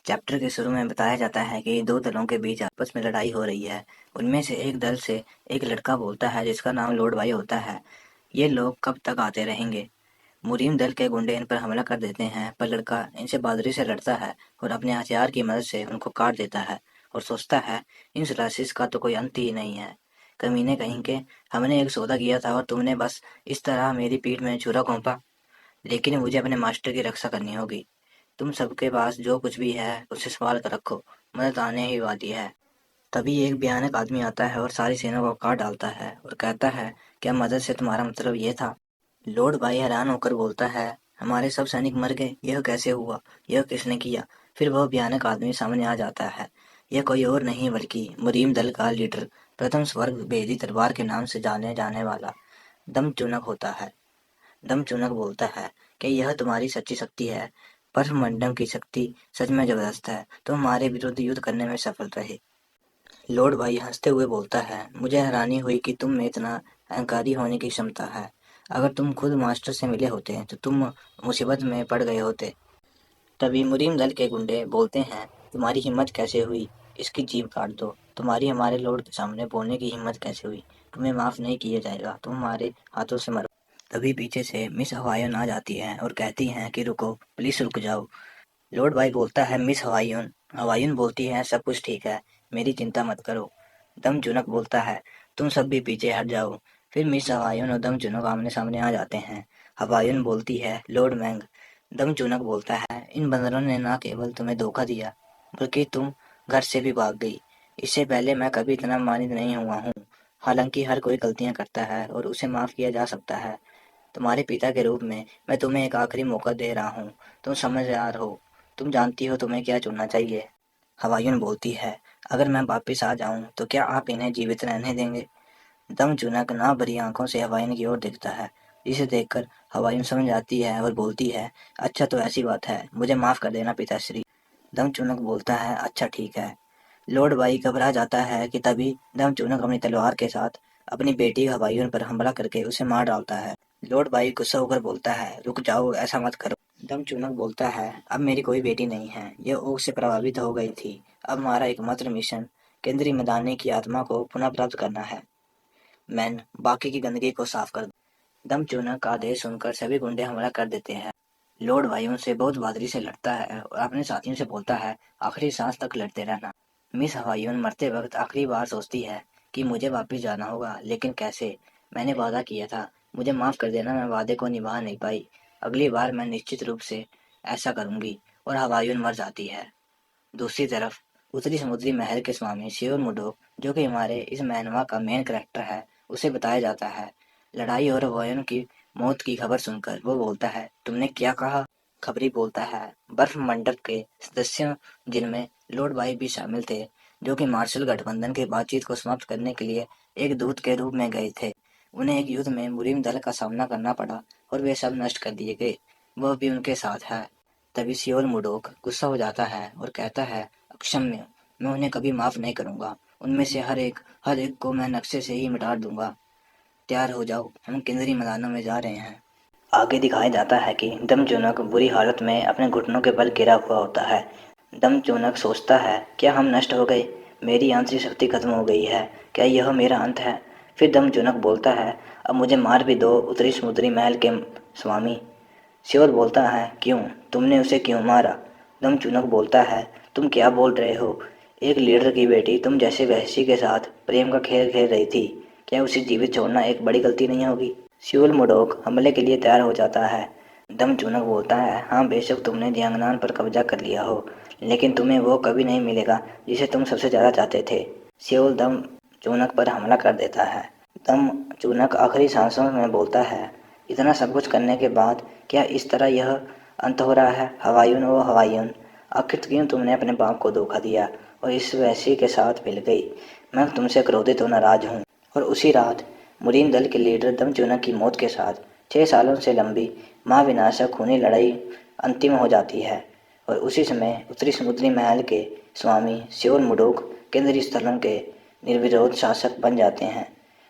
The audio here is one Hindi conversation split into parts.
चैप्टर के शुरू में बताया जाता है कि दो दलों के बीच आपस में लड़ाई हो रही है। उनमें से एक दल से एक लड़का बोलता है जिसका नाम लॉर्ड वाई होता है, ये लोग कब तक आते रहेंगे। मुरीम दल के गुंडे इन पर हमला कर देते हैं, पर लड़का इनसे बहादुरी से लड़ता है और अपने हथियार की मदद से उनको काट देता है और सोचता है इन राशिस का तो कोई अंत ही नहीं है। कमीने कहीं के, हमने एक सौदा किया था और तुमने बस इस तरह मेरी पीठ में छुरा घोंपा। लेकिन मुझे अपने मास्टर की रक्षा करनी होगी। तुम सबके पास जो कुछ भी है उससे संभाल कर रखो, मदद आने ही वाली है। तभी एक भयानक आदमी आता है और सारी सेना को काट डालता है और कहता है, क्या मदद से तुम्हारा मतलब ये था? लॉर्ड भाई हैरान होकर बोलता है, हमारे सब सैनिक मर गए, यह कैसे हुआ? यह किसने किया? फिर वह भयानक आदमी सामने आ जाता है। यह कोई और नहीं बल्कि मुरीम दल का लीडर, प्रथम स्वर्ग भेदी तलवार के नाम से जाने जाने वाला दमचूनक होता है। दमचूनक बोलता है कि यह तुम्हारी सच्ची शक्ति है, पर मंडम की शक्ति सच में जबरदस्त है। तुम हमारे विरुद्ध युद्ध करने में सफल रहे। लॉर्ड भाई हंसते हुए बोलता है, मुझे हैरानी हुई कि तुम में इतना अहंकारी होने की क्षमता है। अगर तुम खुद मास्टर से मिले होते तो तुम मुसीबत में पड़ गए होते। तभी मुरीम दल के गुंडे बोलते हैं, तुम्हारी हिम्मत कैसे हुई? इसकी जीभ काट दो। तुम्हारी हमारे लॉर्ड के सामने बोलने की हिम्मत कैसे हुई? तुम्हें माफ नहीं किया जाएगा, तुम हमारे हाथों से मरो। तभी पीछे से मिस हवाईन आ जाती हैं और कहती हैं कि रुको, प्लीज रुक जाओ। लॉर्ड भाई बोलता है, मिस हवाईन। हवाईन बोलती है, सब कुछ ठीक है, मेरी चिंता मत करो। दम जुनक बोलता है, तुम सब भी पीछे हट जाओ। फिर मिस हवाईन और दम जुनक आमने सामने आ जाते हैं। हवाईन बोलती है, लॉर्ड मैंग। दम जुनक बोलता है, इन बंदरों ने न केवल तुम्हें धोखा दिया, बल्कि तुम घर से भी भाग गई। इससे पहले मैं कभी इतना मानित नहीं हुआ हूँ। हालांकि हर कोई गलतियां करता है और उसे माफ किया जा सकता है। तुम्हारे पिता के रूप में मैं तुम्हें एक आखिरी मौका दे रहा हूँ। तुम समझदार हो, तुम जानती हो तुम्हें क्या चुनना चाहिए। हवायून बोलती है, अगर मैं वापिस आ जाऊं तो क्या आप इन्हें जीवित रहने देंगे? दम चुनक ना भरी आंखों से हवायून की ओर देखता है, जिसे देखकर हवायून समझ जाती है और बोलती है, अच्छा तो ऐसी बात है, मुझे माफ कर देना पिताश्री। दम चुनक बोलता है, अच्छा ठीक है। लॉर्ड वाई घबरा जाता है कि तभी दम चुनक अपनी तलवार के साथ अपनी बेटी हवायून पर हमला करके उसे मार डालता है। लॉर्ड वाई गुस्सा होकर बोलता है, रुक जाओ, ऐसा मत करो। दम चुनक बोलता है, अब मेरी कोई बेटी नहीं है, यह ओग से प्रभावित हो गई थी। अब हमारा एकमात्र मिशन केंद्रीय मैदानी की आत्मा को पुनः प्राप्त करना है। मैन, बाकी की गंदगी को साफ कर दो। दम चुनक का आदेश सुनकर सभी गुंडे हमला कर देते हैं। लॉर्ड वाई उनसे बहुत बहादुरी से लड़ता है और अपने साथियों से बोलता है, आखिरी सांस तक लड़ते रहना। मिस हवाईन मरते वक्त आखिरी बार सोचती है कि मुझे वापस जाना होगा, लेकिन कैसे? मैंने वादा किया था, मुझे माफ कर देना, मैं वादे को निभा नहीं पाई। अगली बार मैं निश्चित रूप से ऐसा करूंगी। और हवायून मर जाती है। दूसरी तरफ उत्तरी समुद्री महल के स्वामी शिवर मुडोक, जो कि हमारे इस मैनवा का मेन कैरेक्टर है, उसे बताया जाता है। लड़ाई और हवायून की मौत की खबर सुनकर वो बोलता है, तुमने क्या कहा? खबरी बोलता है, बर्फ मंडप के सदस्यों, जिनमें लॉर्ड वाई भी शामिल थे, जो कि मार्शल गठबंधन की बातचीत को समाप्त करने के लिए एक दूत के रूप में गए थे, उन्हें एक युद्ध में मुरीम दल का सामना करना पड़ा और वे सब नष्ट कर दिए गए। वह भी उनके साथ है। तभी सियोल मुडोक गुस्सा हो जाता है और कहता है, अक्षम्य, मैं उन्हें कभी माफ नहीं करूंगा। उनमें से हर एक को मैं नक्शे से ही मिटा दूंगा। तैयार हो जाओ, हम केंद्रीय मैदानों में जा रहे हैं। आगे दिखाया जाता है कि दमचूनक बुरी हालत में अपने घुटनों के बल गिरा हुआ होता है। दमचूनक सोचता है, क्या हम नष्ट हो गए? मेरी आंतरिक शक्ति खत्म हो गई है, क्या यह मेरा अंत है? फिर दमचूनक बोलता है, अब मुझे मार भी दो, उत्तरी समुद्री महल के स्वामी। श्योर बोलता है, क्यों? तुमने उसे क्यों मारा? दमचूनक बोलता है, तुम क्या बोल रहे हो? एक लीडर की बेटी तुम जैसे वहशी के साथ प्रेम का खेल खेल रही थी, क्या उसे जीवित छोड़ना एक बड़ी गलती नहीं होगी? श्योल मुडोक हमले के लिए तैयार हो जाता है। दमचूनक बोलता है, हाँ बेशक तुमने जियांगनान पर कब्जा कर लिया हो, लेकिन तुम्हें वो कभी नहीं मिलेगा जिसे तुम सबसे ज़्यादा चाहते थे। श्योल दम चूनक पर हमला कर देता है। दम चूनक आखिरी सांसों में बोलता है, इतना सब कुछ करने के बाद क्या इस तरह यह अंत हो रहा है? हवायून ओ हवायून, आखिर क्यों तुमने अपने बाप को धोखा दिया और इस वैसी के साथ मिल गई? मैं तुमसे क्रोधित और नाराज हूँ। और उसी रात मुरीन दल के लीडर दमचूनक की मौत के साथ 6 सालों से लंबी महाविनाशक खूनी लड़ाई अंतिम हो जाती है। और उसी समय उत्तरी समुद्री महल के स्वामी श्योर मुडोक केंद्रीय स्थलों के निर्विरोध शासक बन जाते हैं।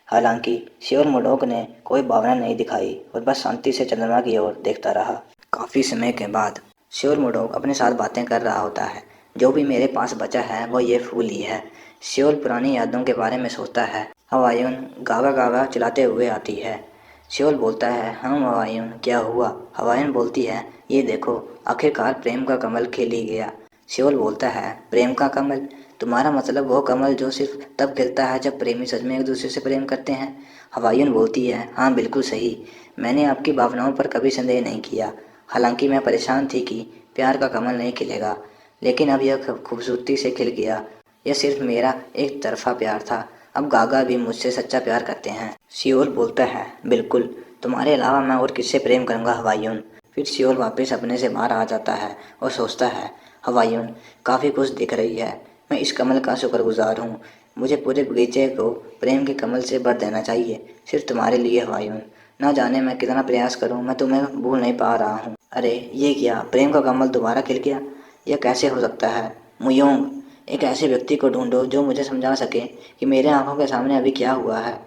हालांकि श्योर मुडोक ने कोई भावना नहीं दिखाई और बस शांति से चंद्रमा की ओर देखता रहा। काफी समय के बाद श्योर मुडोक अपने साथ बातें कर रहा होता है। जो भी मेरे पास बचा है वो ये फूल ही है। सियोल पुरानी यादों के बारे में सोचता है। हवायून गागा गागा चिल्लाते हुए आती है। सियोल बोलता है, हाँ हवायून, क्या हुआ? हवायून बोलती है, ये देखो, आखिरकार प्रेम का कमल खिल ही गया। सियोल बोलता है, प्रेम का कमल? तुम्हारा मतलब वो कमल जो सिर्फ तब खिलता है जब प्रेमी सच में एक दूसरे से प्रेम करते हैं? हवायून बोलती है, हाँ बिल्कुल सही। मैंने आपकी भावनाओं पर कभी संदेह नहीं किया। हालांकि मैं परेशान थी कि प्यार का कमल नहीं खिलेगा, लेकिन अब यह खूबसूरती से खिल गया। यह सिर्फ मेरा एक तरफा प्यार था। अब गागा भी मुझसे सच्चा प्यार करते हैं। सियोल बोलता है, बिल्कुल, तुम्हारे अलावा मैं और किससे प्रेम करूंगा हवायून। फिर सियोल वापस अपने से बाहर आ जाता है और सोचता है, हवायून काफ़ी खुश दिख रही है। मैं इस कमल का शुक्रगुजार हूँ। मुझे पूरे बगीचे को प्रेम के कमल से भर देना चाहिए, सिर्फ तुम्हारे लिए हवायून। ना जाने मैं कितना प्रयास करूँ, मैं तुम्हें भूल नहीं पा रहा हूँ। अरे ये क्या, प्रेम का कमल दोबारा खिल गया? यह कैसे हो सकता है? मुयोंग, एक ऐसे व्यक्ति को ढूंढो जो मुझे समझा सके कि मेरे आंखों के सामने अभी क्या हुआ है।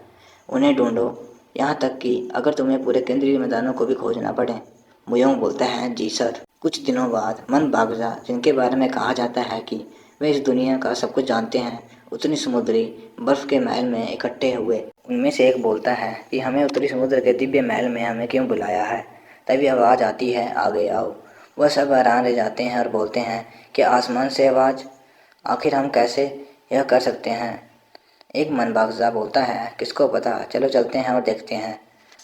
उन्हें ढूंढो, यहाँ तक कि अगर तुम्हें पूरे केंद्रीय मैदानों को भी खोजना पड़े। मुयोंग बोलता है, जी सर। कुछ दिनों बाद मन बागजा, जिनके बारे में कहा जाता है कि वे इस दुनिया का सब कुछ जानते हैं, उत्तरी समुद्री बर्फ के महल में इकट्ठे हुए। उनमें से एक बोलता है कि हमें उत्तरी समुद्र के दिव्य महल में हमें क्यों बुलाया है? तभी आवाज़ आती है, आगे आओ। वह सब हैरान रह जाते हैं और बोलते हैं कि आसमान से आवाज़? आखिर हम कैसे यह कर सकते हैं? एक मनबागजा बोलता है, किसको पता, चलो चलते हैं और देखते हैं।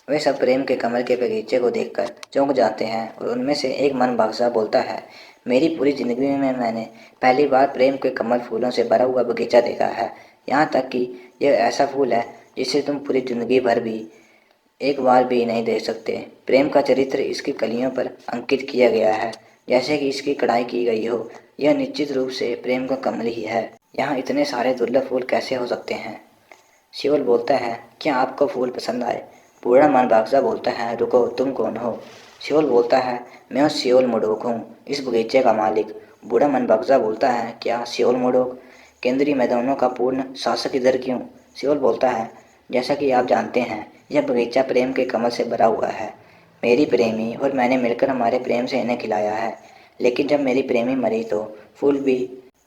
वे सब प्रेम के कमल के बगीचे को देखकर चौंक जाते हैं और उनमें से एक मनबागजा बोलता है, मेरी पूरी ज़िंदगी में मैंने पहली बार प्रेम के कमल फूलों से भरा हुआ बगीचा देखा है। यहाँ तक कि यह ऐसा फूल है जिसे तुम पूरी ज़िंदगी भर भी एक बार भी नहीं देख सकते। प्रेम का चरित्र इसकी कलियों पर अंकित किया गया है, जैसे कि इसकी कढ़ाई की गई हो। यह निश्चित रूप से प्रेम का कमल ही है। यहाँ इतने सारे दुर्लभ फूल कैसे हो सकते हैं? शिवल बोलता है, क्या आपको फूल पसंद आए? बूढ़ा मनबागजा बोलता है, रुको, तुम कौन हो? शिवल बोलता है, मैं शिवल मुडोक हूँ, इस बगीचे का मालिक। बूढ़ा मनबागजा बोलता है, क्या शिवल मुडोक? केंद्रीय मैदानों का पूर्ण शासक इधर क्यों? शिवल बोलता है, जैसा कि आप जानते हैं, यह बगीचा प्रेम के कमल से भरा हुआ है। मेरी प्रेमी और मैंने मिलकर हमारे प्रेम से इन्हें खिलाया है। लेकिन जब मेरी प्रेमी मरी तो फूल भी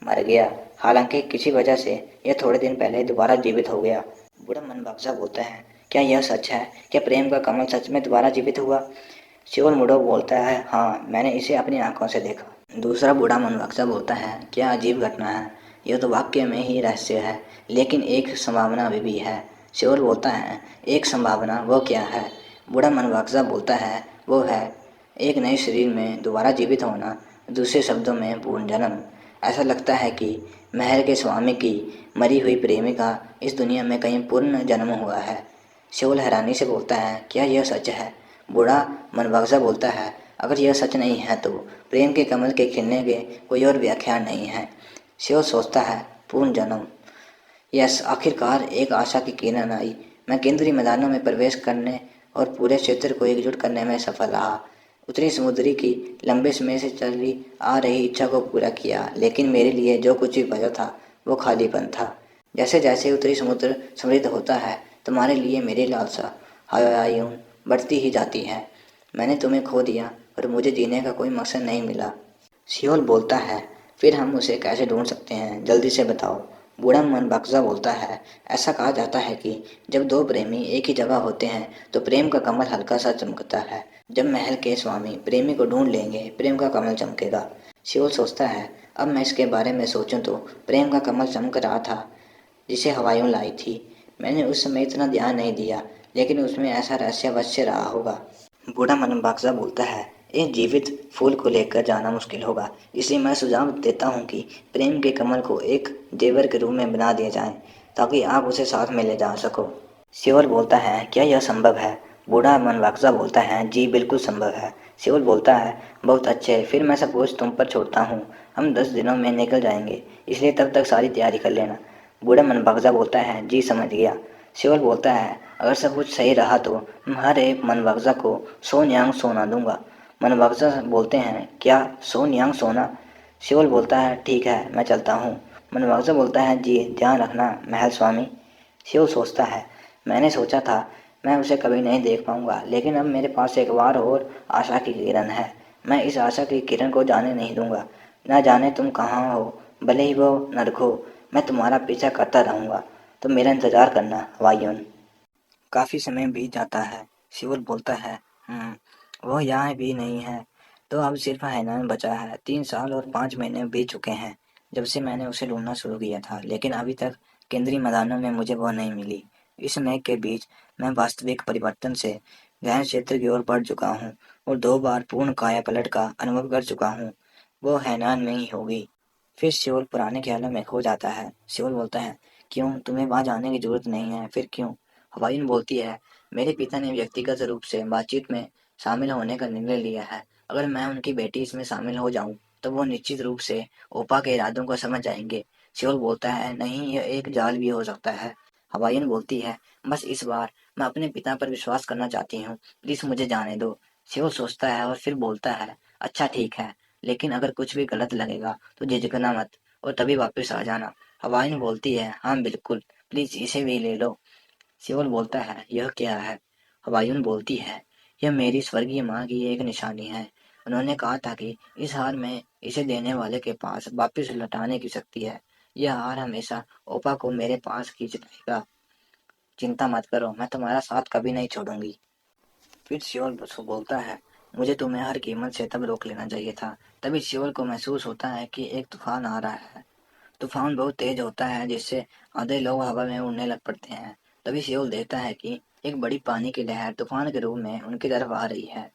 मर गया। हालांकि किसी वजह से यह थोड़े दिन पहले दोबारा जीवित हो गया। बूढ़ा मनबागजा बोलता है, क्या यह सच है? क्या प्रेम का कमल सच में दोबारा जीवित हुआ? शिवल मुडो बोलता है, हाँ, मैंने इसे अपनी आंखों से देखा। दूसरा बूढ़ा मनबागजा बोलता है, क्या अजीब घटना है। यह तो वाक्य में ही रहस्य है, लेकिन एक संभावना अभी भी है। शिवल बोलता है, एक संभावना, वो क्या है? बूढ़ा मनबागजा बोलता है, वो है एक नए शरीर में दोबारा जीवित होना, दूसरे शब्दों में पुनर्जन्म। ऐसा लगता है कि महल के स्वामी की मरी हुई प्रेमिका इस दुनिया में कहीं पूर्ण जन्म हुआ है। शिवल हैरानी से बोलता है, क्या यह सच है? बूढ़ा मनबागजा बोलता है, अगर यह सच नहीं है तो प्रेम के कमल के खिलने के कोई और व्याख्या नहीं है। शिवल सोचता है, पूर्ण जन्म, यस, आखिरकार एक आशा की किरण आई। मैं केंद्रीय मैदानों में प्रवेश करने और पूरे क्षेत्र को एकजुट करने में सफल रहा। उत्तरी समुद्री की लंबे समय से चली आ रही इच्छा को पूरा किया, लेकिन मेरे लिए जो कुछ भी बचा था वो खालीपन था। जैसे जैसे उत्तरी समुद्र समृद्ध होता है, तुम्हारे लिए मेरी लालसा हायूं बढ़ती ही जाती है। मैंने तुम्हें खो दिया और मुझे जीने का कोई मकसद नहीं मिला। सियोल बोलता है, फिर हम उसे कैसे ढूंढ सकते हैं, जल्दी से बताओ। बूढ़ा मनबागजा बोलता है, ऐसा कहा जाता है कि जब दो प्रेमी एक ही जगह होते हैं तो प्रेम का कमल हल्का सा चमकता है। जब महल के स्वामी प्रेमी को ढूंढ लेंगे, प्रेम का कमल चमकेगा। शिवल सोचता है, अब मैं इसके बारे में सोचूं तो प्रेम का कमल चमक रहा था जिसे हवायूं लाई थी। मैंने उस समय इतना ध्यान नहीं दिया, लेकिन उसमें ऐसा रहस्य अवश्य रहा होगा। बूढ़ा मनबागजा बोलता है, एक जीवित फूल को लेकर जाना मुश्किल होगा, इसलिए मैं सुझाव देता हूँ कि प्रेम के कमल को एक जेवर के रूप में बना दिया जाए ताकि आप उसे साथ में ले जा सको। शिवल बोलता है, क्या यह संभव है? बूढ़ा मनबागजा बोलता है, जी बिल्कुल संभव है। शिवल बोलता है, बहुत अच्छे, फिर मैं सब कुछ तुम पर छोड़ता हूँ। हम 10 दिनों में निकल जाएंगे, इसलिए तब तक सारी तैयारी कर लेना। बूढ़ा मनबागजा बोलता है, जी समझ गया। शिवल बोलता है, अगर सब कुछ सही रहा तो मैं हर एक मनबागजा को 100 न्याङ सोना दूंगा। मनबागजा बोलते हैं, क्या 100 न्याङ सोना? शिवल बोलता है, ठीक है, मैं चलता हूँ। मनबागजा बोलता है, जी ध्यान रखना महल स्वामी। शिव सोचता है, मैंने सोचा था मैं उसे कभी नहीं देख पाऊंगा, लेकिन अब मेरे पास एक बार और आशा की किरण है। मैं इस आशा की किरण को जाने नहीं दूंगा। ना जाने तुम कहाँ हो, भले ही वो नर्क हो, मैं तुम्हारा पीछा करता रहूँगा, तुम मेरा इंतज़ार करना हवायून। काफ़ी समय बीत जाता है। शिवल बोलता है, वो यहाँ भी नहीं है, तो अब सिर्फ हैनान बचा है। 3 साल और 5 महीने बीत चुके हैं जब से मैंने उसे ढूंढना शुरू किया था, लेकिन अभी तक केंद्रीय मैदानों में मुझे वह नहीं मिली। इस मेघ के बीच मैं वास्तविक परिवर्तन से गहन क्षेत्र की ओर बढ़ चुका हूँ और 2 बार पूर्ण काया पलट का अनुभव कर चुका हूँ। वो हैनान में ही होगी। फिर शिवल पुराने ख्यालों में खो जाता है। शिवल बोलता है, क्यों, तुम्हें वहाँ जाने की जरूरत नहीं है, फिर क्यों? हवाइन बोलती है, मेरे पिता ने व्यक्तिगत रूप से बातचीत में शामिल होने का निर्णय लिया है। अगर मैं उनकी बेटी इसमें शामिल हो जाऊं, तो वो निश्चित रूप से ओपा के इरादों को समझ जाएंगे। शिवल बोलता है, नहीं, यह एक जाल भी हो सकता है। हवाइन बोलती है, बस इस बार मैं अपने पिता पर विश्वास करना चाहती हूँ, प्लीज मुझे जाने दो। शिवल सोचता है और फिर बोलता है, अच्छा ठीक है, लेकिन अगर कुछ भी गलत लगेगा तो झिझकना मत और तभी वापस आ जाना। हवाइन बोलती है, हाँ बिल्कुल, प्लीज इसे भी ले लो। सियोल बोलता है, यह क्या है? हुमायूं बोलती है, यह मेरी स्वर्गीय माँ की एक निशानी है। उन्होंने कहा था कि इस हार में इसे देने वाले के पास वापस लौटाने की शक्ति है। यह हार हमेशा ओपा को मेरे पास खींच लाएगा। चिंता मत करो, मैं तुम्हारा साथ कभी नहीं छोड़ूंगी। फिर सियोल बसु बोलता है, मुझे तुम्हें हर कीमत से तब रोक लेना चाहिए था। तभी सियोल को महसूस होता है कि एक तूफान आ रहा है। तूफान बहुत तेज होता है, जिससे आधे लोग हवा में उड़ने लग पड़ते हैं। तभी सियोल देखता है कि एक बड़ी पानी की लहर तूफान के रूप में उनकी तरफ आ रही है।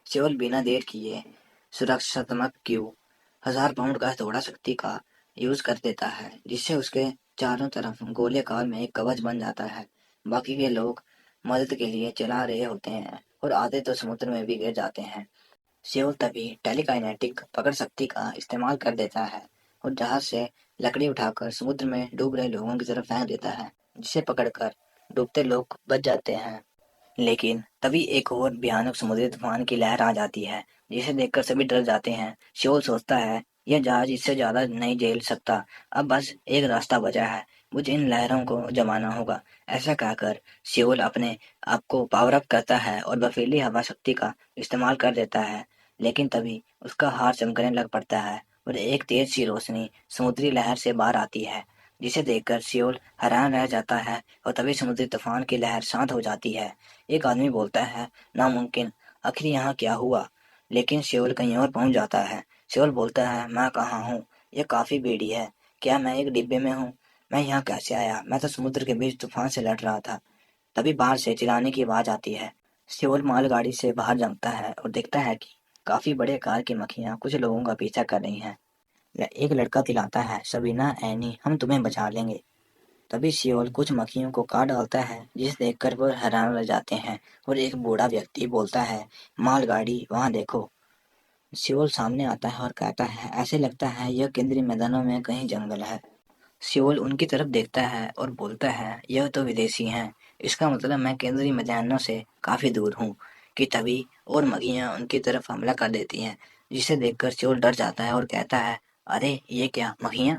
सियोल बिना देर किए सुरक्षात्मक क्यू 1000 पाउंड का थोड़ा शक्ति का यूज कर देता है, जिससे उसके चारों तरफ गोलेकार में एक कवच बन जाता है। बाकी के लोग मदद के लिए चला रहे होते हैं और आधे तो समुद्र में भी गिर जाते हैं। सेओल तभी टेलीकाइनेटिक पकड़ शक्ति का इस्तेमाल कर देता है और जहाज से लकड़ी उठाकर समुद्र में डूब रहे लोगों की तरफ फेंक देता है, जिसे पकड़कर डूबते लोग बच जाते हैं। लेकिन तभी एक और भयानक समुद्री तूफान की लहर आ जाती है, जिसे देखकर सभी डर जाते हैं। शियोल सोचता है, यह जहाज इससे ज्यादा नहीं झेल सकता, अब बस एक रास्ता बचा है, मुझे इन लहरों को जमाना होगा। ऐसा कहकर शियोल अपने आप को पावर अप करता है और बर्फीली हवा शक्ति का इस्तेमाल कर देता है। लेकिन तभी उसका हाथ चमकने लग पड़ता है और एक तेज सी रोशनी समुद्री लहर से बाहर आती है, जिसे देखकर शियोल हैरान रह जाता है और तभी समुद्री तूफान की लहर शांत हो जाती है। एक आदमी बोलता है, नामुमकिन, आखिर यहाँ क्या हुआ? लेकिन शिवल कहीं और पहुंच जाता है। शिवल बोलता है, मैं कहाँ हूँ? यह काफी बेड़ी है। क्या मैं एक डिब्बे में हूँ? मैं यहाँ कैसे आया? मैं तो समुद्र के बीच तूफान से लड़ रहा था। तभी बाहर से चिल्लाने की आवाज आती है। शिवल मालगाड़ी से बाहर जमता है और देखता है कि काफी बड़े आकार की मक्खियाँ कुछ लोगों का पीछा कर रही हैं। एक लड़का चिल्लाता है, सबीना, एनी, हम तुम्हें बचा लेंगे। तभी सियोल कुछ मक्खियों को काट डालता है, जिसे देखकर वो हैरान रह जाते हैं और एक बूढ़ा व्यक्ति बोलता है, मालगाड़ी वहां देखो। सियोल सामने आता है और कहता है, ऐसे लगता है यह केंद्रीय मैदानों में कहीं जंगल है। सियोल उनकी तरफ देखता है और बोलता है, यह तो विदेशी हैं, इसका मतलब मैं केंद्रीय मैदानों से काफी दूर हूँ। कि तभी और मक्खियां उनकी तरफ हमला कर देती हैं, जिसे देखकर सियोल डर जाता है और कहता है, अरे ये क्या, मक्खियां?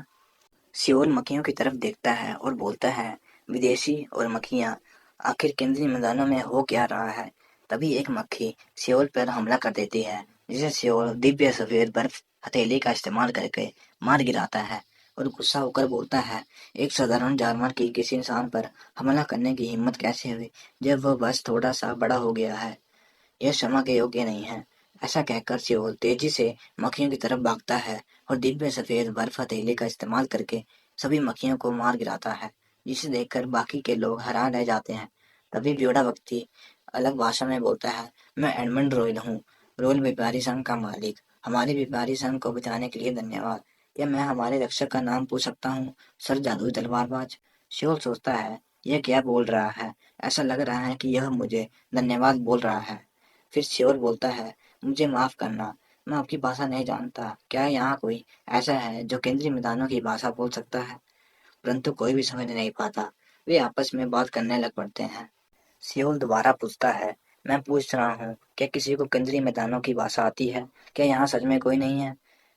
सियोल मक्खियों की तरफ देखता है और बोलता है, विदेशी और मक्खियाँ, आखिर केंद्रीय मैदानों में हो क्या रहा है? तभी एक मक्खी सियोल पर हमला कर देती है, जिसे सियोल दिव्य सफेद बर्फ हथेली का इस्तेमाल करके मार गिराता है और गुस्सा होकर बोलता है, एक साधारण जानवर की किसी इंसान पर हमला करने की हिम्मत कैसे हुई, जब वह बस थोड़ा सा बड़ा हो गया है? यह क्षमा के योग्य नहीं है। ऐसा कहकर सियोल तेजी से मक्खियों की तरफ भागता है और दिव्य सफेद बर्फ हथेली का इस्तेमाल करके सभी मक्खियों को मार गिराता है, जिसे देखकर बाकी के लोग हैरान रह जाते हैं। तभी बूढ़ा व्यक्ति अलग भाषा में बोलता है, मैं एडमंड रॉयल हूँ, रोयल व्यापारी संघ का मालिक। हमारे व्यापारी संघ को बचाने के लिए धन्यवाद। क्या मैं हमारे रक्षक का नाम पूछ सकता हूँ, सर जादुई तलवारबाज? सियोल सोचता है, यह क्या बोल रहा है? ऐसा लग रहा है कि यह मुझे धन्यवाद बोल रहा है। फिर श्योर बोलता है, मुझे माफ करना, मैं आपकी भाषा नहीं जानता। क्या यहाँ कोई ऐसा है जो केंद्रीय मैदानों की भाषा बोल सकता है? परंतु कोई भी समझ नहीं पाता। वे आपस में बात करने लग पड़ते हैं। सियोल दोबारा पूछता है, मैं पूछ रहा हूँ, क्या किसी को केंद्रीय मैदानों की भाषा आती है? क्या यहाँ सच में कोई नहीं है?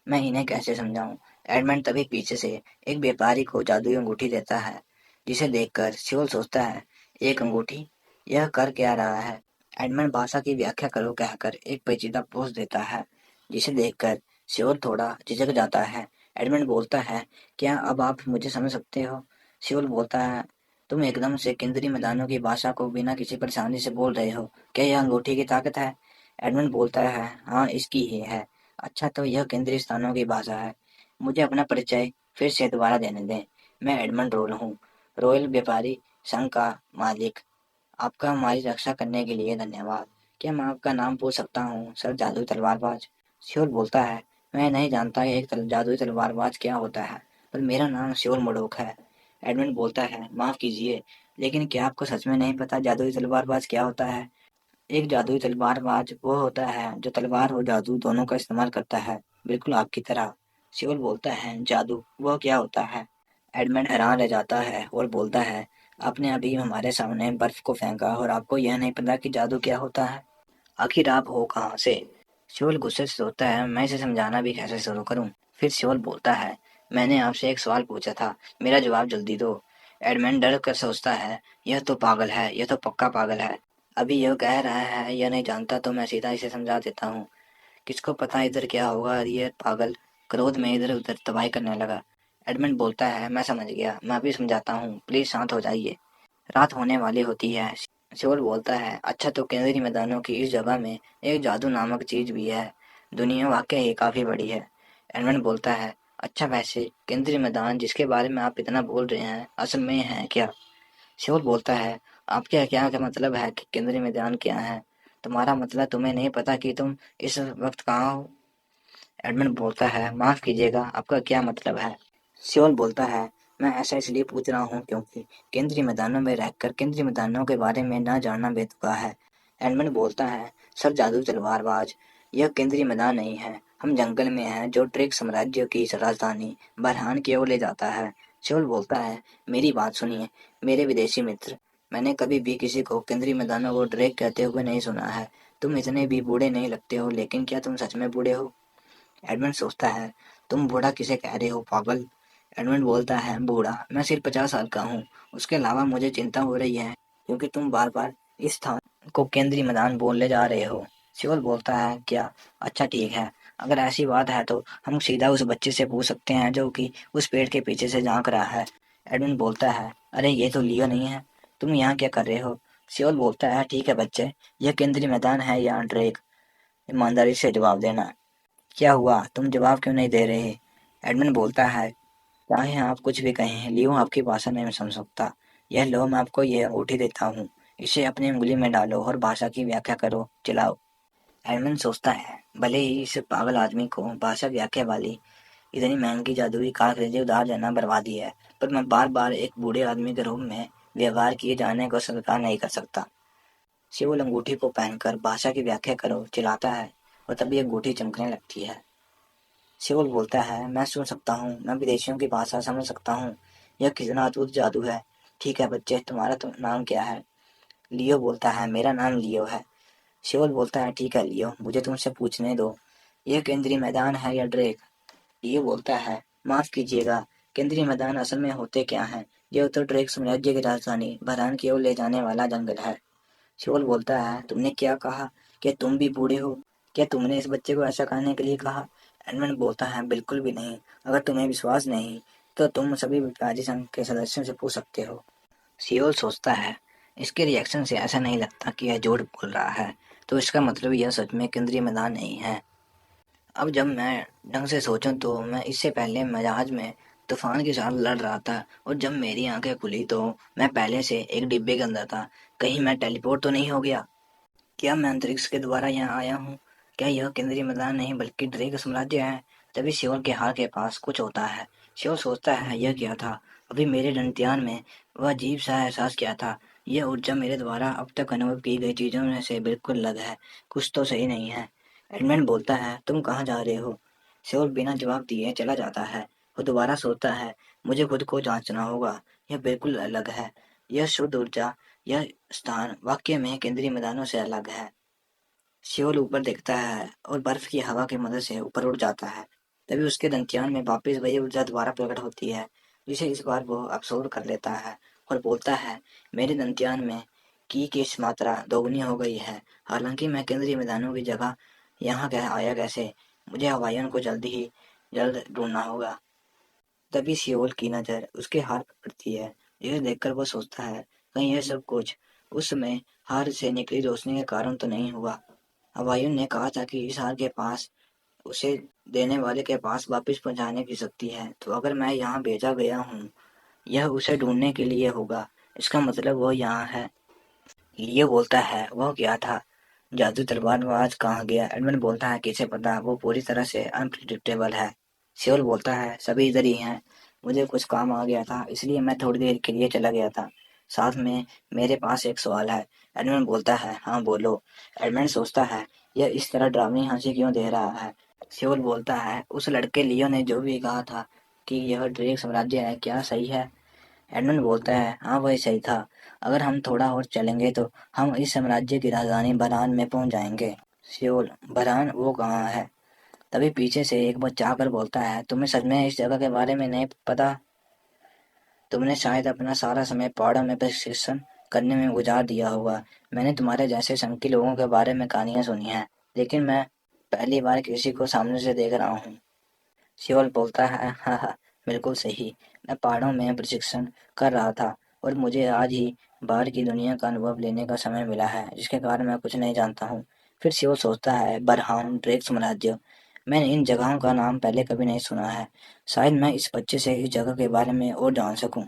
मैं इन्हें कैसे समझाऊं? एडमंड तभी पीछे से एक व्यापारी को जादुई अंगूठी देता है, जिसे देखकर सियोल सोचता है, एक अंगूठी, यह कर क्या रहा है? एडमंड भाषा की व्याख्या करो कहकर एक पेचीदा पोस्ट देता है, जिसे देखकर शिवल थोड़ा झिझक जाता है। एडमंड बोलता है, क्या अब आप मुझे समझ सकते हो? शिवल बोलता है, तुम एकदम से केंद्रीय मैदानों की भाषा को बिना किसी परेशानी से बोल रहे हो। क्या यह अंगूठी की ताकत है? एडमंड बोलता है, हाँ इसकी ही है। अच्छा तो यह केंद्रीय स्थानों की भाषा है। मुझे अपना परिचय फिर से दोबारा देने दें। मैं एडमंड रोल हूँ, रॉयल व्यापारी संघ का मालिक। आपका हमारी रक्षा करने के लिए धन्यवाद। क्या मैं आपका नाम पूछ सकता हूँ, सर जादुई तलवारबाज? श्योर बोलता है, मैं नहीं जानता कि एक जादुई तलवारबाज क्या होता है, पर मेरा नाम श्योर मडोक है। एडमंड बोलता है, माफ कीजिए, लेकिन क्या आपको सच में नहीं पता जादुई तलवारबाज क्या होता है? एक जादुई तलवारबाज वो होता है जो तलवार और जादू दोनों का इस्तेमाल करता है, बिल्कुल आपकी तरह। श्योर बोलता है, जादू वो क्या होता है? एडमंड हैरान रह जाता है और बोलता है, आपने अभी हमारे सामने बर्फ को फेंका और आपको यह नहीं पता कि जादू क्या होता है? आखिर आप हो कहाँ से? शिवल गुस्से से सोचता है, मैं इसे समझाना भी कैसे शुरू करूं? फिर शिवल बोलता है, मैंने आपसे एक सवाल पूछा था, मेरा जवाब जल्दी दो। एडमंड डर कर सोचता है, यह तो पागल है, यह तो पक्का पागल है। अभी यह कह रहा है यह नहीं जानता तो मैं सीधा इसे समझा देता हूँ। किसको पता इधर क्या होगा, ये पागल क्रोध में इधर उधर तबाही करने लगा। एडमंड बोलता है, मैं समझ गया, मैं अभी समझाता हूँ, प्लीज शांत हो जाइए। रात होने वाली होती है। शिवल बोलता है, अच्छा तो केंद्रीय मैदानों की इस जगह में एक जादू नामक चीज भी है। दुनिया वाकई ही काफी बड़ी है। एडमंड बोलता है, अच्छा वैसे केंद्रीय मैदान जिसके बारे में आप इतना बोल रहे हैं असल में है क्या? शिवल बोलता है, आपके क्या क्या मतलब है कि केंद्रीय मैदान क्या है? तुम्हारा मतलब तुम्हें नहीं पता कि तुम इस वक्त कहाँ हो? एडमंड बोलता है, माफ कीजिएगा, आपका क्या मतलब है? शिवल बोलता है, मैं ऐसा इसलिए पूछ रहा हूँ क्योंकि केंद्रीय मैदानों में रहकर केंद्रीय मैदानों के बारे में न जानना बेतुका है। एडमंड बोलता है, सर जादू तलवारबाज, यह केंद्रीय मैदान नहीं है, हम जंगल में हैं जो ड्रेक साम्राज्य की राजधानी बरहान की ओर ले जाता है। शिवल बोलता है, मेरी बात सुनिए मेरे विदेशी मित्र, मैंने कभी भी किसी को केंद्रीय मैदानों को ड्रेक कहते हुए नहीं सुना है। तुम इतने भी बूढ़े नहीं लगते हो, लेकिन क्या तुम सच में बूढ़े हो? एडमंड सोचता है, तुम बूढ़ा किसे कह रहे हो पागल? एडमंड बोलता है, बूढ़ा, मैं सिर्फ 50 साल का हूँ। उसके अलावा मुझे चिंता हो रही है क्योंकि तुम बार बार इस स्थान को केंद्रीय मैदान बोलने जा रहे हो। शिवल बोलता है, क्या? अच्छा ठीक है, अगर ऐसी बात है तो हम सीधा उस बच्चे से पूछ सकते हैं जो कि उस पेड़ के पीछे से झांक रहा है। एडमंड बोलता है, अरे ये तो लियो नहीं है, तुम यहाँ क्या कर रहे हो? शिवल बोलता है, ठीक है बच्चे, यह केंद्रीय मैदान है या ड्रेक? ईमानदारी से जवाब देना। क्या हुआ, तुम जवाब क्यों नहीं दे रहे? एडमंड बोलता है, चाहे आप कुछ भी कहें, लियो आपकी भाषा नहीं समझ सकता। यह लो, मैं आपको यह अंगूठी देता हूँ, इसे अपनी उंगली में डालो और भाषा की व्याख्या करो, चलाओ। एडमंड सोचता है, भले ही इस पागल आदमी को भाषा व्याख्या वाली इतनी महंगी जादुई कारकिर्दी उधार देना बर्बादी है, पर मैं बार बार एक बूढ़े आदमी के रूप में व्यवहार किए जाने को स्वीकार नहीं कर सकता। शिवल अंगूठी को पहनकर भाषा की व्याख्या करो चिल्लाता है, और तभी अंगूठी चमकने लगती है। शिवल बोलता है, मैं सुन सकता हूँ, मैं विदेशियों की भाषा समझ सकता हूँ, यह कितना अद्भुत जादू है। ठीक है बच्चे, तुम्हारा नाम क्या है? लियो बोलता है, मेरा नाम लियो है। शिवल बोलता है, ठीक है लियो, मुझे तुमसे पूछने दो, यह केंद्रीय मैदान है या ड्रेक? लियो बोलता है, माफ कीजिएगा, केंद्रीय मैदान असल में होते क्या हैं? यह तो ड्रेक साम्राज्य की राजधानी बहरान की ओर ले जाने वाला जंगल है। शिवल बोलता है, तुमने क्या कहा? क्या तुम भी बूढ़े हो? क्या तुमने इस बच्चे को ऐसा कहने के लिए कहा? एडमंड बोलता है, बिल्कुल भी नहीं, अगर तुम्हें विश्वास नहीं तो तुम सभी व्यापारी संघ के सदस्यों से पूछ सकते हो। शिवल सोचता है, इसके रिएक्शन से ऐसा नहीं लगता कि यह झूठ बोल रहा है, तो इसका मतलब यह सच में केंद्रीय मैदान नहीं है। अब जब मैं ढंग से सोचूं तो मैं इससे पहले जहाज में तूफान के साथ लड़ रहा था, और जब मेरी आंखें खुली तो मैं पहले से एक डिब्बे के अंदर था। कहीं मैं टेलीपोर्ट तो नहीं हो गया? क्या मैं अंतरिक्ष के द्वारा यहाँ आया हूँ? क्या यह केंद्रीय मैदान नहीं बल्कि ड्रेक साम्राज्य है? तभी शिवल के हाथ के पास कुछ होता है। शिवल सोचता है, यह क्या था? अभी मेरे दंतियान में वह अजीब सा एहसास किया था। यह ऊर्जा मेरे द्वारा अब तक अनुभव की गई चीजों में से बिल्कुल अलग है। कुछ तो सही नहीं है। एडमंड बोलता है, तुम कहाँ जा रहे हो? शिवल बिना जवाब दिए चला जाता है। वो दोबारा सोचता है, मुझे खुद को जांचना होगा, यह बिल्कुल अलग है। यह शुद्ध ऊर्जा, यह स्थान वाकई में केंद्रीय मैदानों से अलग है। शिवल ऊपर देखता है और बर्फ की हवा की मदद से ऊपर उड़ जाता है। तभी उसके दंतियान में वापस वही ऊर्जा दोबारा प्रकट होती है, जिसे इस बार वो अब्सॉर्ब कर लेता है और बोलता है, मेरे दंतियान में की इस मात्रा दोगुनी हो गई है। हालांकि मैं केंद्रीय मैदानों की जगह यहाँ कह आया कैसे? मुझे हवाइयों को जल्द ढूंढना होगा। तभी सियोल की नज़र उसके हार पर पड़ती है। यह देखकर वो सोचता है, कहीं यह सब कुछ उस समय हार से निकली रोशनी के कारण तो नहीं हुआ। हवाइयों ने कहा था कि इस हार के पास उसे देने वाले के पास वापस पहुंचाने की शक्ति है, तो अगर मैं यहाँ भेजा गया हूँ, यह उसे ढूंढने के लिए होगा। इसका मतलब वो यहाँ है। लियो बोलता है, वह क्या था? जादू तलवारबाज कहाँ गया? एडमंड बोलता है, किसे पता, वो पूरी तरह से अनप्रिडिक्टेबल है। सियोल बोलता है, सभी इधर ही हैं। मुझे कुछ काम आ गया था, इसलिए मैं थोड़ी देर के लिए चला गया था। साथ में मेरे पास एक सवाल है। एडमंड बोलता है, हाँ बोलो। एडमंड सोचता है, यह इस तरह ड्रामी हंसी क्यों दे रहा है। सियोल बोलता है, उस लड़के लियो ने जो भी कहा था कि यह ड्रेक साम्राज्य है, क्या सही है? एडमंड बोलता है, हाँ वही सही था। अगर हम थोड़ा और चलेंगे तो हम इस साम्राज्य की राजधानी बरान में पहुंच जाएंगे। सियोल, बरान वो कहाँ है? तभी पीछे से एक बच्चा आकर बोलता है, तुम्हें सच में इस जगह के बारे में नहीं पता? तुमने शायद अपना सारा समय पहाड़ों में प्रशिक्षण करने में गुजार दिया होगा। मैंने तुम्हारे जैसे संकी लोगों के बारे में कहानियां सुनी हैं, लेकिन मैं पहली बार किसी को सामने से देख रहा हूँ। शिवल बोलता है, हाँ हाँ, बिल्कुल सही। मैं पहाड़ों में प्रशिक्षण कर रहा था और मुझे आज ही बाहर की दुनिया का अनुभव लेने का समय मिला है, जिसके कारण मैं कुछ नहीं जानता हूँ। फिर शिवल सोचता है, बरहान, ड्रेक साम्राज्य, मैंने इन जगहों का नाम पहले कभी नहीं सुना है। शायद मैं इस बच्चे से इस जगह के बारे में और जान सकूं।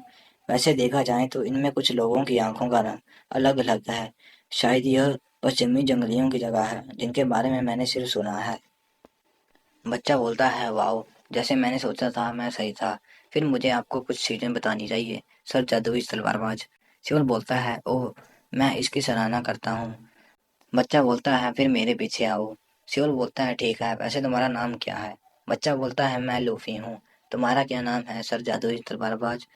वैसे देखा जाए तो इनमें कुछ लोगों की आंखों का रंग अलग अलग है। शायद यह पश्चिमी जंगलियों की जगह है जिनके बारे में मैंने सिर्फ सुना है। बच्चा बोलता है, वाओ, जैसे मैंने सोचा था मैं सही था। फिर मुझे आपको कुछ चीजें बतानी चाहिए, सर जादुई तलवारबाज। शिवल बोलता है, ओह, मैं इसकी सराहना करता हूँ। बच्चा बोलता है, फिर मेरे पीछे आओ। शिवल बोलता है, ठीक है, वैसे तुम्हारा नाम क्या है? बच्चा बोलता है, मैं लूफी हूँ। तुम्हारा क्या नाम है, सर जादुई तलवारबाज?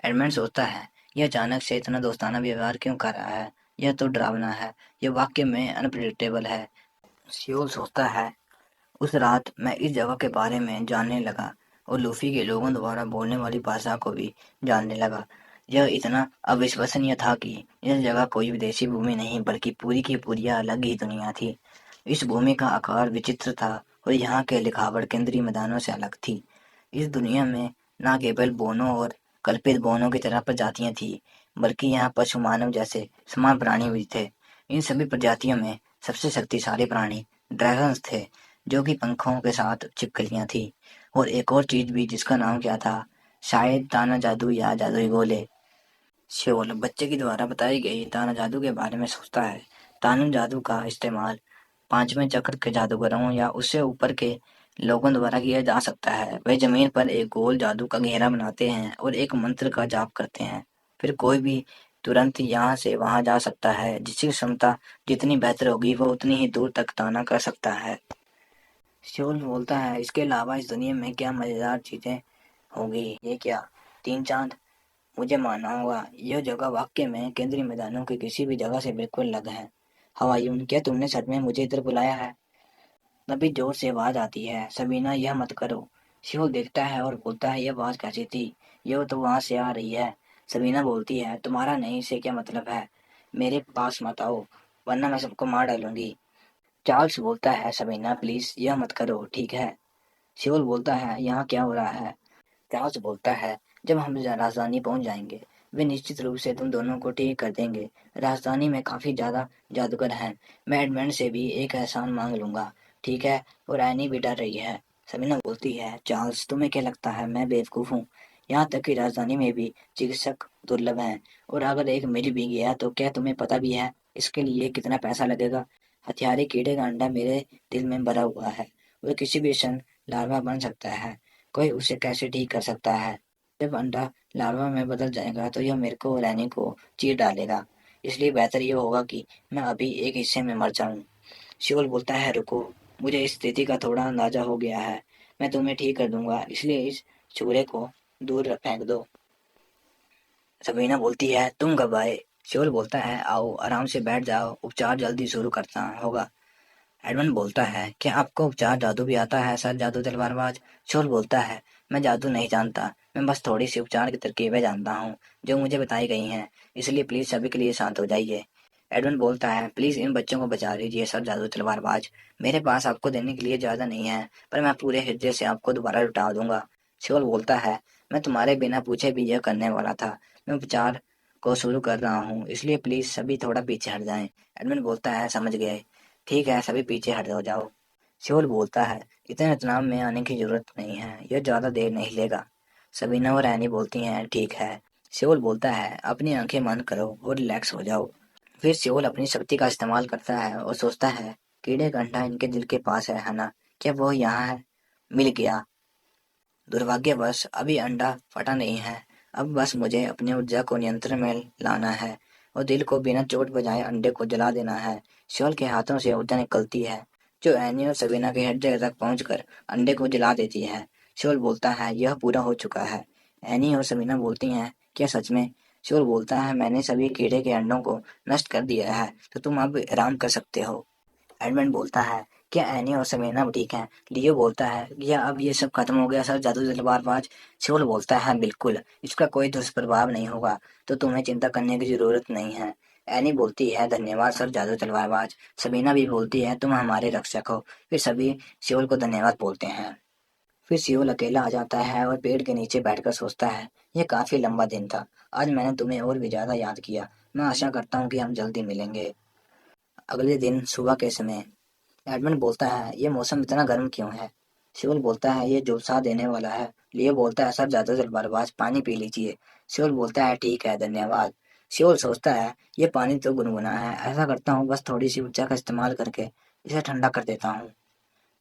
एडमंड सोचता है, यह अचानक से इतना दोस्ताना व्यवहार क्यों कर रहा है? यह तो डरावना है। यह वाक्य में अनप्रिडिक्टेबल है। शिवल सोचता है, उस रात मैं इस जगह के बारे में जानने लगा और लूफी के लोगों द्वारा बोलने वाली भाषा को भी जानने लगा। यह इतना अविश्वसनीय था कि यह जगह कोई विदेशी भूमि नहीं बल्कि पूरी की पूरी अलग ही दुनिया थी। इस भूमि का आकार विचित्र था और यहाँ के लिखावट केंद्रीय मैदानों से अलग थी। इस दुनिया में न केवल बोनों और कल्पित बोनों की तरह प्रजातियां थी, बल्कि यहाँ पशु मानव जैसे समान प्राणी भी थे। इन सभी प्रजातियों में सबसे शक्तिशाली प्राणी ड्रैगन्स थे, जो कि पंखों के साथ छिपकलियां थी। और एक और चीज भी जिसका नाम क्या था, शायद ताना जादू या जादुई गोले। शोल बच्चे की द्वारा बताई गई ताना जादू के बारे में सोचता है। ताना जादू का इस्तेमाल पांचवें चक्र के जादूगरों या उससे ऊपर के लोगों द्वारा किया जा सकता है। वे जमीन पर एक गोल जादू का घेरा बनाते हैं और एक मंत्र का जाप करते हैं। फिर कोई भी तुरंत यहाँ से वहां जा सकता है। जिसकी क्षमता जितनी बेहतर होगी वो उतनी ही दूर तक ताना कर सकता है। शोल बोलता है, इसके अलावा इस दुनिया में क्या मजेदार चीजें होंगी? ये क्या, तीन चांद? मुझे मानना होगा, यह जगह वाकई में केंद्रीय मैदानों की किसी भी जगह से बिल्कुल अलग है। हवायूं, क्या तुमने सच में मुझे इधर बुलाया है? तभी जोर से आवाज आती है, सबीना, यह मत करो। शिव देखता है और बोलता है, यह आवाज कैसी थी? यह तो वहां से आ रही है। सबीना बोलती है, तुम्हारा नहीं से क्या मतलब है? मेरे पास मत आओ, वरना मैं सबको मार डालूंगी। चार्ल्स बोलता है, सबीना प्लीज यह मत करो, ठीक है? शिवल बोलता है, यहाँ क्या हो रहा है? चार्ल्स बोलता है, जब हम राजधानी पहुंच जाएंगे, वे निश्चित रूप से तुम दोनों को ठीक कर देंगे। राजधानी में काफी ज्यादा जादूगर हैं। मैं एडमंड से भी एक एहसान मांग लूंगा, ठीक है? और एनी भी डर रही है। सबीना बोलती है, चार्ल्स, तुम्हें क्या लगता है मैं बेवकूफ हूँ? यहाँ तक कि राजधानी में भी चिकित्सक दुर्लभ हैं, और अगर एक मिल भी गया तो क्या तुम्हें पता भी है इसके लिए कितना पैसा लगेगा? हथियारे कीड़े का अंडा मेरे दिल में भरा हुआ है। वो किसी भी क्षण लार्वा बन सकता है। कोई उसे कैसे ठीक कर सकता है? जब अंडा लार्वा में बदल जाएगा तो यह मेरे को और रैनी को चीर डालेगा। इसलिए बेहतर ये होगा कि मैं अभी एक हिस्से में मर जाऊं। शिवल बोलता है, रुको, मुझे इस स्थिति का थोड़ा अंदाजा हो गया है। मैं तुम्हें ठीक कर दूंगा, इसलिए इस चूरे को दूर फेंक दो। सबीना बोलती है, तुम कब आए? शिवल बोलता है, आओ आराम से बैठ जाओ, उपचार जल्दी शुरू करता होगा। एडमंड बोलता है, क्या आपको उपचार जादू भी आता है, सर जादू तलवारबाज? शोल बोलता है, मैं जादू नहीं जानता, मैं बस थोड़ी सी उपचार की तरकीबें जानता हूँ जो मुझे बताई गई हैं। इसलिए प्लीज सभी के लिए शांत हो जाइए। एडमंड बोलता है, प्लीज इन बच्चों को बचा लीजिए सर जादू तलवारबाज। मेरे पास आपको देने के लिए ज्यादा नहीं है, पर मैं पूरे हृदय से आपको दोबारा लौटा दूंगा। शिवल बोलता है, मैं तुम्हारे बिना पूछे भी यह करने वाला था। मैं उपचार को शुरू कर रहा हूँ, इसलिए प्लीज सभी थोड़ा पीछे हट जाएं। एडमंड बोलता है, समझ गए। ठीक है, सभी पीछे हट हो जाओ। शिवल बोलता है, इतने तनाव में आने की जरूरत नहीं है, यह ज्यादा देर नहीं लेगा। सबीना और एनी बोलती हैं, ठीक है। शिवल बोलता है, अपनी आंखें बंद करो और रिलैक्स हो जाओ। फिर सियोल अपनी शक्ति का इस्तेमाल करता है और सोचता है, कीड़े का अंडा इनके दिल के पास है ना? क्या वो यहाँ है? मिल गया। दुर्भाग्यवश अभी अंडा फटा नहीं है। अब बस मुझे अपनी ऊर्जा को नियंत्रण में लाना है और दिल को बिना चोट बजाए अंडे को जला देना है। सियोल के हाथों से ऊर्जा निकलती है, जो एनी और सबीना के हृदय तक पहुंचकर अंडे को जला देती है। सियोल बोलता है, यह पूरा हो चुका है। एनी और सबीना बोलती हैं, क्या सच में? सियोल बोलता है, मैंने सभी कीड़े के अंडों को नष्ट कर दिया है, तो तुम अब आराम कर सकते हो। एडमंड बोलता है, क्या एनी और समीना ठीक हैं? लियो बोलता है, क्या अब ये सब खत्म हो गया सर जादू तलवारबाज? शिवल बोलता है, बिल्कुल, इसका कोई दुष्प्रभाव नहीं होगा, तो तुम्हें चिंता करने की जरूरत नहीं है। एनी बोलती है, धन्यवाद सर जादू तलवारबाज। सबीना भी बोलती है, तुम हमारे रक्षक हो। फिर सभी शिवल को धन्यवाद बोलते हैं। फिर शिवल अकेला आ जाता है और पेड़ के नीचे बैठकर सोचता है, यह काफी लंबा दिन था। आज मैंने तुम्हें और भी ज्यादा याद किया। मैं आशा करता हूँ कि हम जल्दी मिलेंगे। अगले दिन सुबह के समय एडमंड बोलता है, ये मौसम इतना गर्म क्यों है? शिवल बोलता है, ये झुलसा देने वाला है। लियो बोलता है, सब ज्यादा जल्दबाज, पानी पी लीजिए। शिवल बोलता है, ठीक है, धन्यवाद। शिवल सोचता है, ये पानी तो गुनगुना है, ऐसा करता हूँ बस थोड़ी सी ऊर्जा का इस्तेमाल करके इसे ठंडा कर देता हूँ।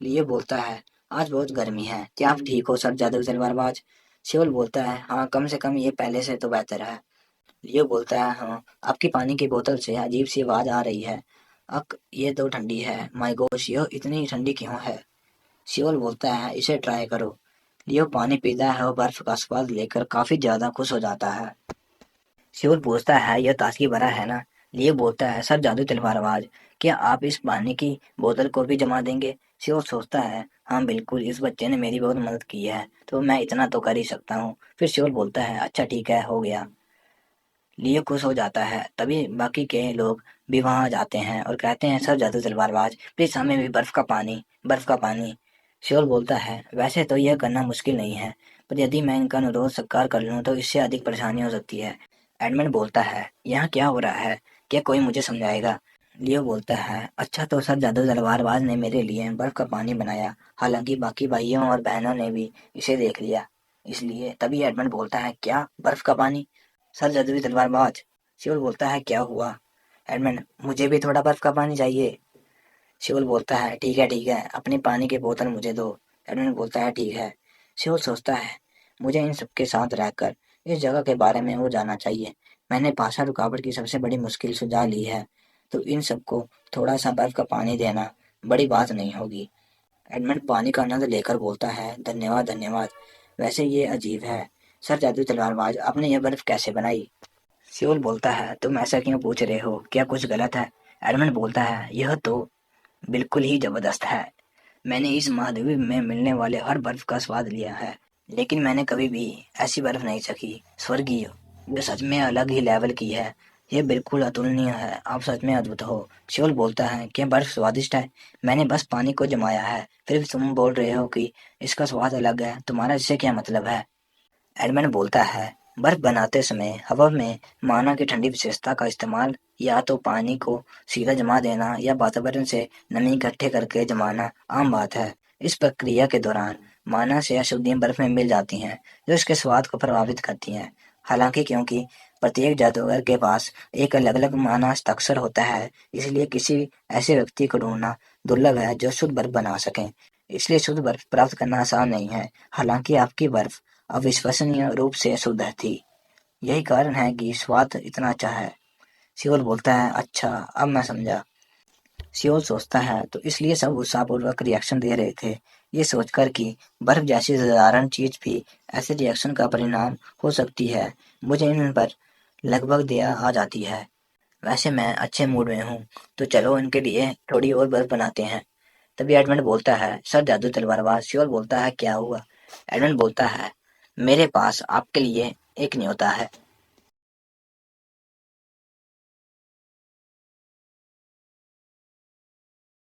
लियो बोलता है, आज बहुत गर्मी है, क्या आप ठीक हो सब ज्यादा तलवारबाज? शिवल बोलता है, हाँ, कम से कम ये पहले से तो बेहतर है। लियो बोलता है, हाँ, आपकी पानी की बोतल से अजीब सी आवाज आ रही है। अक, ये तो ठंडी है, माय गॉश, यह इतनी ठंडी क्यों है? शिवल बोलता है, इसे ट्राई करो। लियो पानी पीता है और बर्फ का स्वाद लेकर काफी ज्यादा खुश हो जाता है। शिवल पूछता है, यह ताजगी भरा है ना? लियो बोलता है, सर जादू तलवारबाज, क्या आप इस पानी की बोतल को भी जमा देंगे? शिवल सोचता है, हाँ बिल्कुल, इस बच्चे ने मेरी बहुत मदद की है, तो मैं इतना तो कर ही सकता हूँ। फिर शिवल बोलता है, अच्छा ठीक है, हो गया। लियो खुश हो जाता है। तभी बाकी के लोग भी वहां जाते हैं और कहते हैं, सर जादू तलवारबाज, प्लीज हमें भी बर्फ का पानी, बर्फ का पानी। शिवल बोलता है, वैसे तो यह करना मुश्किल नहीं है, पर यदि मैं इनका अनुरोध स्वीकार कर लूं तो इससे अधिक परेशानी हो सकती है। एडमंड बोलता है, यहाँ क्या हो रहा है? क्या कोई मुझे समझाएगा? लियो बोलता है, अच्छा तो सर जादू तलवारबाज ने मेरे लिए बर्फ का पानी बनाया, हालांकि बाकी भाइयों और बहनों ने भी इसे देख लिया, इसलिए। तभी एडमंड बोलता है, क्या बर्फ का पानी? सर जादुई तलवारबाज। शिवल बोलता है, क्या हुआ? एडमंड, मुझे भी थोड़ा बर्फ का पानी चाहिए। शिवल बोलता है, ठीक है, अपनी पानी की बोतल मुझे दो। एडमंड बोलता है, ठीक है। शिवल सोचता है, मुझे इन सबके साथ रहकर इस जगह के बारे में और जानना चाहिए। मैंने भाषा रुकावट की सबसे बड़ी मुश्किल सुलझा ली है, तो इन सबको थोड़ा सा बर्फ का पानी देना बड़ी बात नहीं होगी। एडमंड पानी का आनंद लेकर बोलता है, धन्यवाद धन्यवाद। वैसे ये अजीब है, सर जादू तलवारबाज, आपने यह बर्फ कैसे बनाई? सियोल बोलता है, तुम ऐसा क्यों पूछ रहे हो? क्या कुछ गलत है? एडमंड बोलता है, यह तो बिल्कुल ही जबरदस्त है। मैंने इस महाद्वीप में मिलने वाले हर बर्फ का स्वाद लिया है, लेकिन मैंने कभी भी ऐसी बर्फ नहीं चखी। स्वर्गीय, जो सच में अलग ही लेवल की है। यह बिल्कुल अतुलनीय है, आप सच में अद्भुत हो। शिवल बोलता है, क्या बर्फ स्वादिष्ट है? मैंने बस पानी को जमाया है, फिर तुम बोल रहे हो कि इसका स्वाद अलग है, तुम्हारा इससे क्या मतलब है? एडमंड बोलता है, बर्फ बनाते समय हवा में माना की ठंडी विशेषता का इस्तेमाल, या तो पानी को सीधा जमा देना या वातावरण से नमी इकट्ठे करके जमाना आम बात है। इस प्रक्रिया के दौरान माना से अशुद्धियां बर्फ में मिल जाती हैं, जो इसके स्वाद को प्रभावित करती हैं। हालांकि क्योंकि प्रत्येक जादूगर के पास एक अलग अलग माना हस्ताक्षर होता है, इसलिए किसी ऐसे व्यक्ति को ढूंढना दुर्लभ है जो शुद्ध बर्फ बना सके। इसलिए शुद्ध बर्फ प्राप्त करना आसान नहीं है। हालांकि आपकी बर्फ अविश्वसनीय रूप से शुद्ध थी, यही कारण है कि स्वाद इतना अच्छा है। शिवल बोलता है, अच्छा, अब मैं समझा। शिवल सोचता है, तो इसलिए सब उत्साहपूर्वक रिएक्शन दे रहे थे, ये सोचकर कि बर्फ जैसी साधारण चीज भी ऐसे रिएक्शन का परिणाम हो सकती है। मुझे इन पर लगभग दया आ जाती है। वैसे मैं अच्छे मूड में हूँ, तो चलो इनके लिए थोड़ी और बर्फ बनाते हैं। तभी एडमंड बोलता है, सर जादू तलवारबाज। शिवल बोलता है, क्या हुआ? एडमंड बोलता है, मेरे पास आपके लिए एक न्योता है।